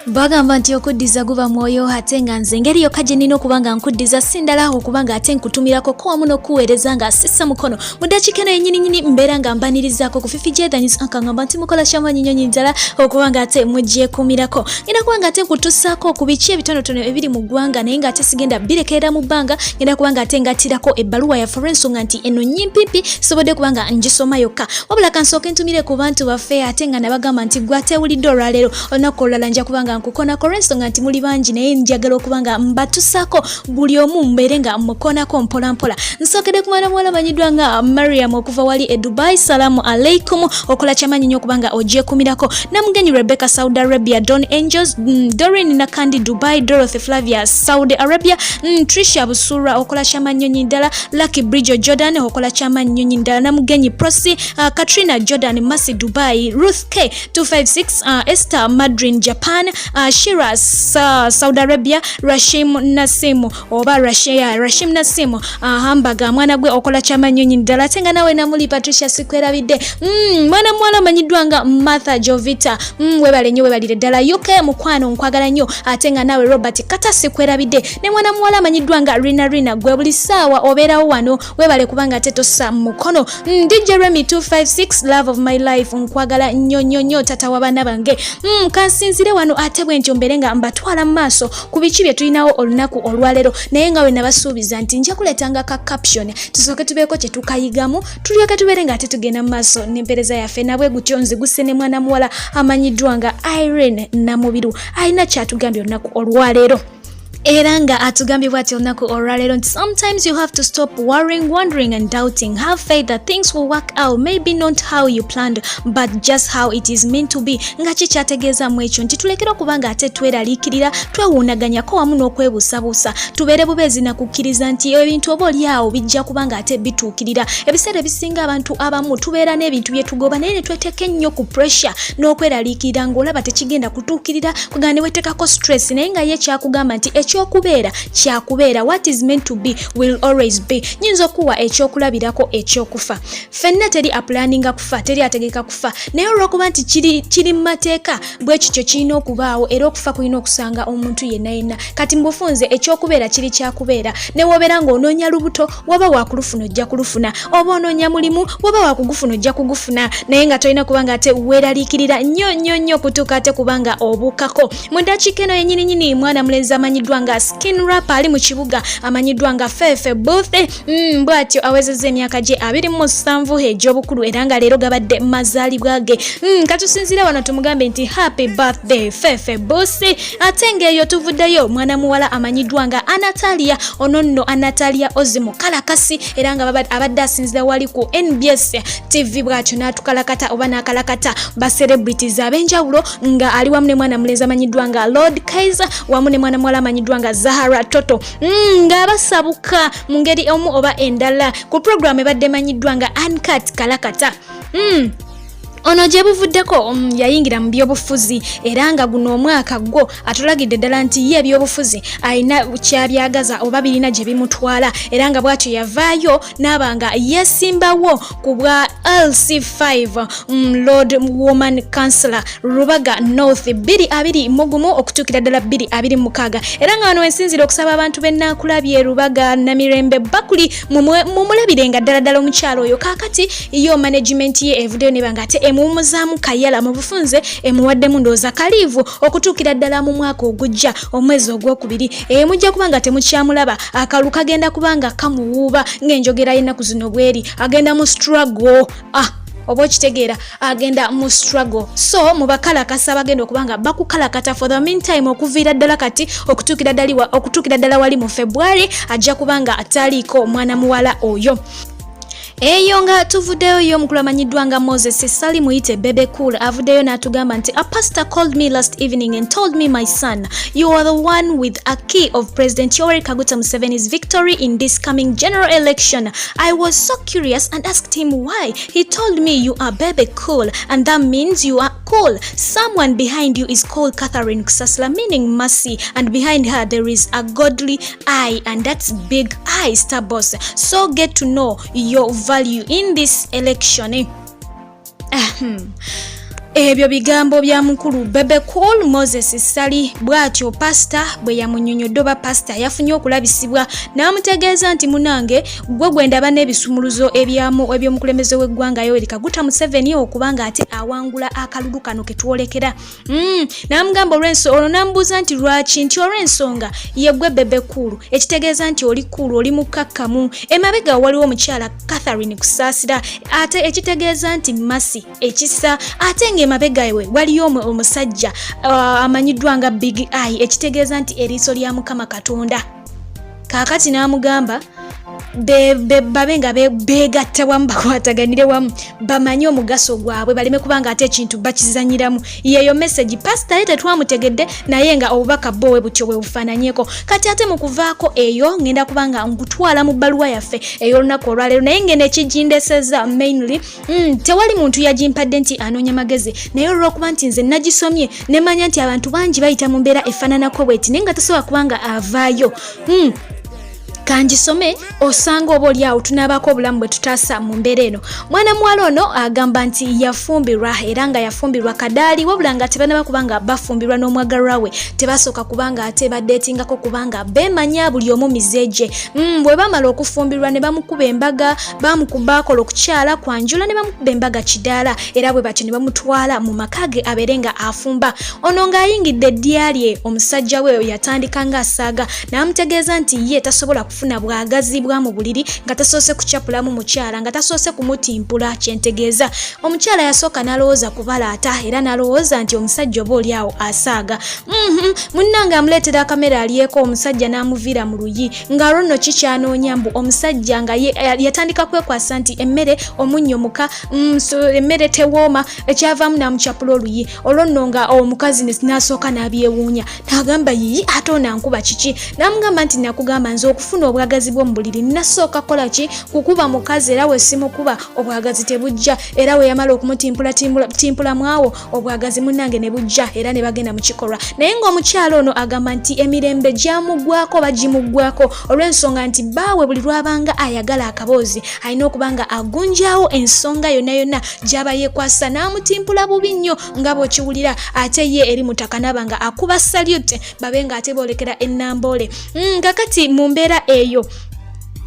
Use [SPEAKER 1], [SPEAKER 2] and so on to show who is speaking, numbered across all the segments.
[SPEAKER 1] Bagamba nti okuddiza guba mwoyo ate nga nze ngeri yokka gye nnina okuba nga nkuddiza sindala okuba nga ate nkutumirako ko wamu n'okuweereza nga asissa mukono mu ddakiika eno yennyini mbeera nga mbanirizaako ku Phiphie nkangamba nti mukola kyamanyi nnyonyi ddala okuba nga ate mugyeekumirako ngenda kuba nga ate nkutussaako ku biki ebitonotono ebiri mu ggwanga naye nga ate sigenda birekerera mu bbanga ngenda kuba nga ate ngattirako ebbaluwa ya ensonga nti eno nnyimpipi sobodde kuba nga ngisoma yokka wabula kansooke ntumire ku bantu baffe ate nga nabagamba nti gwatewulidde olwaleero olunaku olulala nja kuba nga nkukonako olw'ensonga nti muli bangi naye njagala okuba nga mbatusaako buli omu mbeere nga mukonako mpolampola nsookedde ku mwana muwala amanyiddwa nga Mariam okuva wali e Dubai. Salamu alaikum okola kyamanyi nnyo okuba nga ogyekumirako namugenyi Rebecca Saudi Arabia, Don Angels, Doreen Nakandi Dubai, Dorothy Flavia Saudi Arabia, Trisha Busura okola kyamanyi nnyo ddala, Lucky Bridge Jordan okola kyamanyi nnyo ddala, namugenyi Prosi, Katrina Jordan Masi Dubai, Ruth K 256, Esther Madrin Japan, Shira Saudi Arabia, Rashim Nasimu oba Rashim Nasimu Hambaga mwana gwe okola kyamanyi nnyo ddala ate nga nawe namuli Patricia sikwerabidde mwana muwala amanyiddwa nga Martha Jovita webale nnyo webalire ddala UK mukwano nkwagala nnyo ate nga nawe Robert Kata sikwerabidde ne mwana muwala amanyiddwa nga Rina gwe buli ssaawa obeerawo wano webale kubanga ate tossa mukono DJ Remy 256 love of my life nkwagala nnyo tata w'abaana bange kansinzire wano ate bwentyo mbeere nga mbatwala mu maaso ku biki bye tulinawo olunaku olwaleero naye nga we nabasuubiza nti nja kuleetanga ka caption tusooke tubeeko kye tukayigamu tulyoke tubeere nga ate tugenda mu maaso n'empeereza yaffe nabwe gutyo nziguse ne mwana muwala amanyiddwa nga Irene Namubiru alina kyatugambye olunaku olwaleero era nga atugambye bw'ati olunaku olwaleero nti sometimes you have to stop worrying, wondering and doubting. Have faith that things will work out, maybe not how you planned but just how it is meant to be. Nga kikyategeeza mu ekyo nti tulekera okuba nga ate tweraliikirira twewuunaganyako wamu n'okwebuusabuusa tubeere bubeezi na kukkiriza nti ebintu oba oli awo bijja kuba nga ate bituukirira. Ebiseera ebisinga abantu abamu tubeera n'ebintu bye tugoba naye ne tweteeka ennyo ku pressure n'okweraliikirira ng'olaba tekigenda kutuukirira kugamba ne weeteekako stress naye nga ye kyakugamba nti ekyokubeera kyakubeera, what is meant to be will always be. Nyinza okuwa ekyokulabirako ekyokufa. Ffenna teri apulaninga kufa, teri ategeka kufa naye olw'okuba nti kiri mu mateeka bwe kityo kirina okubaawo era okufa kulina okusanga omuntu yenna. Kati mbufunze ekyokubeera kiri kyakubeera ne wobeera ng'onoonya lubuto waba waakulufuna ojja kulufuna oba onoonya mulimu waba waakugufuna ojja kugufuna naye nga tolina kubanga ate weeraliikirira nnyo kutuuka ate kubanga obuukako. Mu ddakiika eno yennyini mwana mulenzi amanyiddwa nga skin rapper ali mu kibuga amanyiddwa nga Phiphie bw'atyo awezezza emyaka gye 27 egy'obukulu era nga leero gabadde mazaalibwa ge. Katusinzira wano tumugambe nti happy birthday Phiphie Bosi. Ate ng'eyo tuvuddeyo mwana muwala amanyiddwa nga Anatalia ononno Anatalia Oze mu kalakasi era nga abadde asinzira wali ku NBS TV bw'atyo n'atukalakata oba n'akalakata ba celebrities ab'enjawulo nga ali wamu ne mwana mulenzi amanyiddwa nga Lord Kaiser wamu ne mwana muwala amanyiddwa nga Zahara Toto nga basabuka mu ngeri omu oba endala ku program ebadde manyiddwa nga Uncut kalakata. Ono gye buvuddeko yayingira mu byobufuzi era nga guno omwaka gwo atulagidde ddala nti ye ebyobufuzi alina kyabyagaza oba birina gye bimutwala era nga bw'atyo yavaayo n'aba nga yesimbawo ku bwa LC5 Lord Woman Councillor Rubaga North 221 okutuukira ddala 226 era nga wano ensinzira okusaba abantu b'ennakulabye Rubaga Namirembe Bakuli mumulabirenga ddala omukyalo oyo kaakati yo management ye evuddeyo nebanga ate emuwumuzaamu kayala mu bufunze emuwaddemu ndooza kaliivu okutuukira ddala mu mwaka ogujja omwezi ogwokubiri mujja kubanga temukyamulaba akalu kagenda kubanga kamuwuuba ng'enjogera y'ennaku zino bweri agenda mu struggle oba okitegeera agenda mu struggle so mu bakalakasa bagenda okubanga bakukalakata for the meantime okuviira ddala kati okutuukira ddala wali mu February ajja kubanga ataliiko mwana muwala oyo. Eyo nga tuvuddeyo yo mukulu amanyiddwa nga Moses Sali muyite Bebe Cool avuddeyo n'atugamba nti a pastor called me last evening and told me, my son, you are the one with a key of President Yoweri Kaguta Museveni's victory in this coming general election. I was so curious and asked him why. He told me you are Bebe Cool and that means you are cool. Someone behind you is called Catherine Kusasla, meaning mercy, and behind her there is a godly eye and that's big eye, star boss. So get to know your value in this election. Ebyo bigambo bya mukulu Bebe Cool Moses Sali bwatyo pastor bwe yamunyonyodoba pastor yafunye okulabisibwa n'amutegeeza nti munange gwe gwendaba n'ebisumuluzo ebyomukulembeze w'eggwanga Yoweri Kaguta Museveni okubanga ate awangula akalulu kano ketwolekera n'amugamba olwo n'amubuuza nti lwaki nti olw'ensonga ye gwe Bebe Cool ekitegeeza nti oli cool oli mukakkamu emabega waliwo omukyala Catherine Kusaasira ate ekitegeeza nti Masi ekisa ate emabega we waliyo omusajja amanyiddwa nga Big Eye ekitegeeza nti eriiso lya Mukama Katonda kaakati n'amugamba babe nga beegatta wamu bakwataganire wamu bamanye omugaso gwabwe baleme kubanga ate ekintu bakizanyiramu yeyo message pastor ye tetwamutegedde naye nga obubaka bwowe butyo bwe bufaananyeko kati ate mu kuvaako eyo ngenda kubanga nkutwala mu bbaluwa yaffe ey'olunaku olwaleero naye ngenda ekigindeseza mainly tewali muntu yagimpadde nti anoonya magezi naye olw'okuba nti nze nagisomye ne manya nti abantu bangi bayita mu mbeera efaananako bweti naye nga tasobola kubanga avaayo kanjisome osanga oba oli awo tunaabako obulamu bwe tutaasa mu mbeera eno mwana muwala ono agamba nti yafumbirwa era nga yafumbirwa kadaali wabula nga tebanaba kubanga bafumbirwa n'omwagalwa we tebasooka kubanga ate baddeetingako kubanga beemanya buli omu mizeegye bwe bamala okufumbirwa ne bamukuba embaga bamukuba okukyala kwanjula ne bamukuba embaga kidaala era bwe batyo ne bamutwala mu maka ge abeere nga afumba ono ng'ayingidde eddya lye omusajja we yatandika ng'asaaga n'amutegeeza nti ye tasobola kufuna bwagazi bwa mu buliri nga tasoose kuchapulamu mukyala nga tasoose kumutimpula kyentegeeza omukyala yasooka n'alowooza kubalaata era n'alowooza nti omusajja oba oli awo asaaga munnange amuleetera akamera alyeko omusajja n'amuviira mu luyi nga lwo nno kikyanoonya mbu omusajja nga yatandika kwekwasa nti emmere omunnyo muka emmere tewooma ekyavaamu n'amuchapula oluyi olwo nno nga omukazi n'asooka n'abyewuunya n'agamba yiyi ate onankuba kiki n'amugamba nti nakugamba nze okufuna obwagazi bw'omu buliri nasooka kola ki kukuba mukazi era we simukuba obwagazi tebujja era we yamala okumutimpula mwawo obwagazi munnange ne bujja era ne bagenda mu kikolwa naye ng'omukyalo ono agamba nti emirembe gyamugwako bagimuggwako olw'ensonga nti baawe buli lwabanga ayagala akaboozi alina okuba nga agunjaawo ensonga yonna yonna gy'aba yeekwasa n'amutimpula bubi nnyo nga bw'okiwulira ate ye eri mutaka n'aba nga akuba salute babe nga ate boolekera ennamboole kakati mu mbeera eyo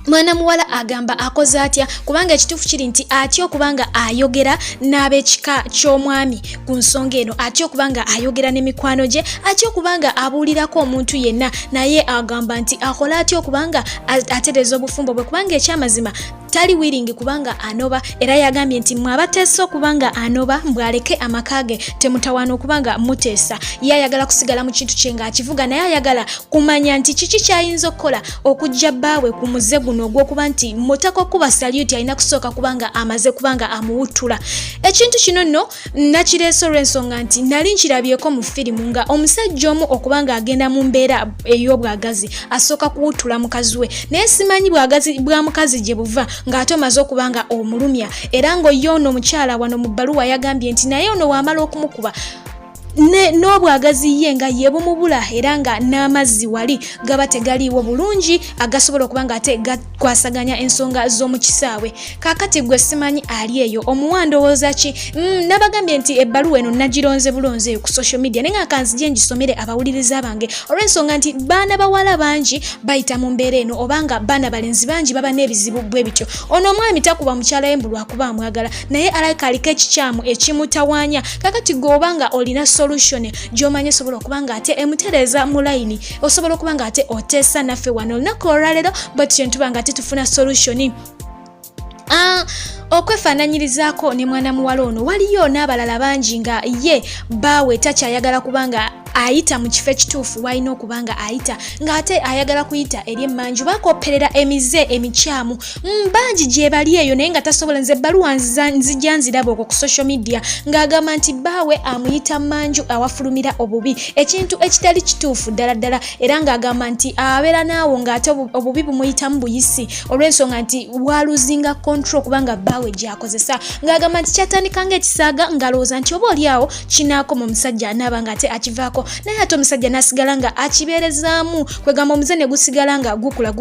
[SPEAKER 1] mwana muwala agamba akoze atya kubanga ekituufu kiri nti atya okubanga ayogera n'ab'ekika ky'omwami ku nsonga eno atya okubanga ayogera n'emikwano gye atya okubanga abuulirako omuntu yenna naye agamba nti akola atya okubanga atereza obufumbo bwe kubanga ekyamazima tali wiringi kubanga anoba era yagambye nti mwabateesa okubanga anoba mbwaleke amaka ge temutawaana okubanga muteesa ye ayagala kusigala mu kintu kye ng'akivuga naye ayagala kumanya nti kiki kyayinza okukola okujja bbaawe ku muze guno ogw'okuba nti mutaka okuba saluti alina kusooka kubanga amaze kubanga amuwuttula ekintu kino nno nakireese olw'ensonga nti nali nkirabyeko mu firimu nga omusajja omu okubanga agenda mu mbeera ey'obwagazi asooka kuwuttula mukazi we naye simanyi bwagazi bwa mukazi gye buva ng'ate omaze okubanga omulumya era ng'oyo ono omukyala wano mu bbaluwa yagambye nti naye ono waamala okumukuba n'obwagazi ye nga ye bumubula era nga n'amazzi wali gaba tegaliiwo bulungi agasobola okuba nga ate gakwasaganya ensonga z'omu kisaawe kaakati gwe simanyi ali eyo omuwandowooza ki nabagambye nti ebbaluwa eno nagironze bulonze ku social media naye nga kanzije ngisomere abawuliriza bange olw'ensonga nti baana bawala bangi bayita mu mbeera eno obanga baana balenzi bangi baba n'ebizibu bwe bityo ono omwami takuba mukyala we mbu lwakuba amwagala naye alabika aliko ekikyamu ekimutawaanya kaakati gwe obanga olina solution gy'omanye osobola okuba nga ate emutereza mu layini osobola okuba nga ate oteesa naffe wano olunaku olwaleero bwetutyo ntuba nga ate tufuna solution okwefaananyirizaako ne mwana muwala ono waliyo n'abalala bangi nga ye baawe takyayagala kubanga ayita mu kifo ekituufu walina okuba nga ayita ng'ate ayagala kuyita eri emmanju bakopperera emize emikyamu bangi gye bali eyo naye nga tasobola nze ebbaluwa nzijja nziraba okwo ku social media ng'agamba nti baawe amuyita mmanju awafulumira obubi ekintu ekitali kituufu ddala ddala era ng'agamba nti abeera naawo ng'ate obubi bumuyitamu buyisi olw'ensonga nti waluzinga control kubanga baawe gy'akozesa ng'agamba nti kyatandika ng'ekisaaga ng'alowooza nti oba oli awo kinaakoma omusajja anaaba ng'ate akivaako kyo naye ate omusajja nasigala nga akibeerezaamu kwegamba omuzane gusigala nga gukula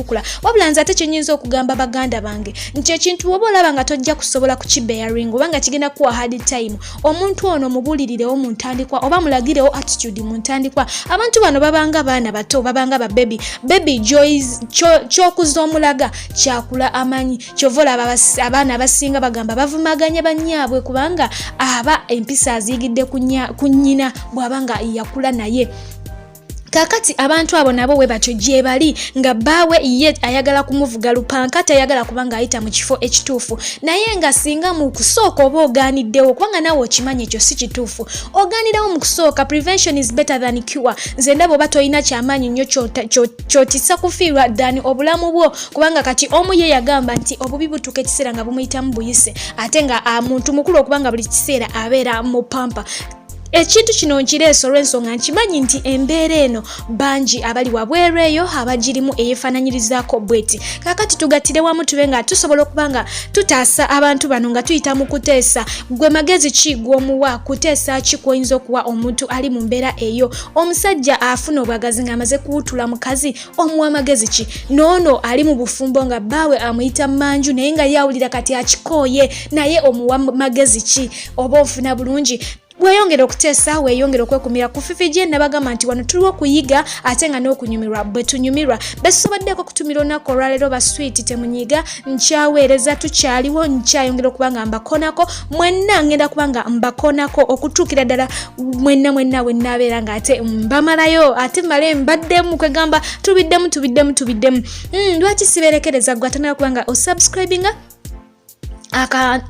[SPEAKER 1] wabula nze ate kyenyinza okugamba baganda bange nti ekintu oba olaba nga tojja kusobola kukibearing oba nga kigenda kuwa hard time omuntu ono mubulirirewo mu ntandikwa oba mulagirewo attitude mu ntandikwa abantu bano babanga baana bato babanga ba baby joys kyokuza omulaga kyakula amanyi kyovola abaana abasinga bagamba bavumaganya banyaabwe kubanga aba empisa aziyigidde ku nnyina bw'abanga yakula naye kakati abantu abo nabo we batyo gye bali nga baawe ye ayagala kumuvuga lupanka tayagala kubanga ayita mu kifo ekituufu naye nga singa mu kusooka oba ogaaniddewo kubanga nawe okimanya ekyo si kituufu ogaanirawo mu kusooka prevention is better than cure nze ndaba oba toyina kyamaanyi nnyo kyotisa kufiirwa ddani obulamu bwo kubanga kati omu ye yagamba nti obubi butuuka ekiseera nga bumuyitamu buyise ate nga muntu mukulu okubanga buli kiseera abeera mu pampa ekintu kino nkireese olw'ensonga nkimanyi nti embeera eno bangi abali wabweru eyo abagirimu eyefaananyirizaako bweti kakati tugattire wamu tube nga tusobola okuba nga tutaasa abantu bano nga tuyita mu kuteesa gwe magezi ki gw'omuwa kuteesa ki kw'oyinza okuwa omuntu ali mu mbeera eyo omusajja afuna obwagazi ng'amaze kuwutula mukazi omuwa magezi ki noono ali mu bufumbo nga bbaawe amuyita manju naye nga yawulira kati akikooye naye omuwa magezi ki oba ofuna bulungi weyongera okuteesa weyongera okwekumira ku Phiphie gye nabagamba nti wano tuliwo okuyiga ate nga n'okunyumirwa bwe tunyumirwa betusoboddeko kutumira olunaku olwaleero ba sweet temunyiga nkyaweereza tukyaliwo nkyayongera okuba nga mbakonako mwenna ngenda kuba nga mbakonako okutuukira ddala mwenna wennabeera nga ate mbamalayo ate mmale mbaddemu kwegamba tubiddemu lwaki sibeerekereza gwe atanala kuba nga osubscribinga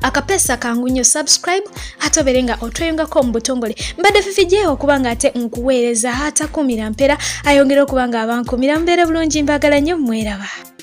[SPEAKER 1] akapesa kangu nnyo subscribe ate obeere nga otweyongako mu butongole mbadde Phiphie gye okubanga ate nkuweereza atakumira mpera ayongera okuba nga abankumira mbeere bulungi mbagala nnyo mweraba.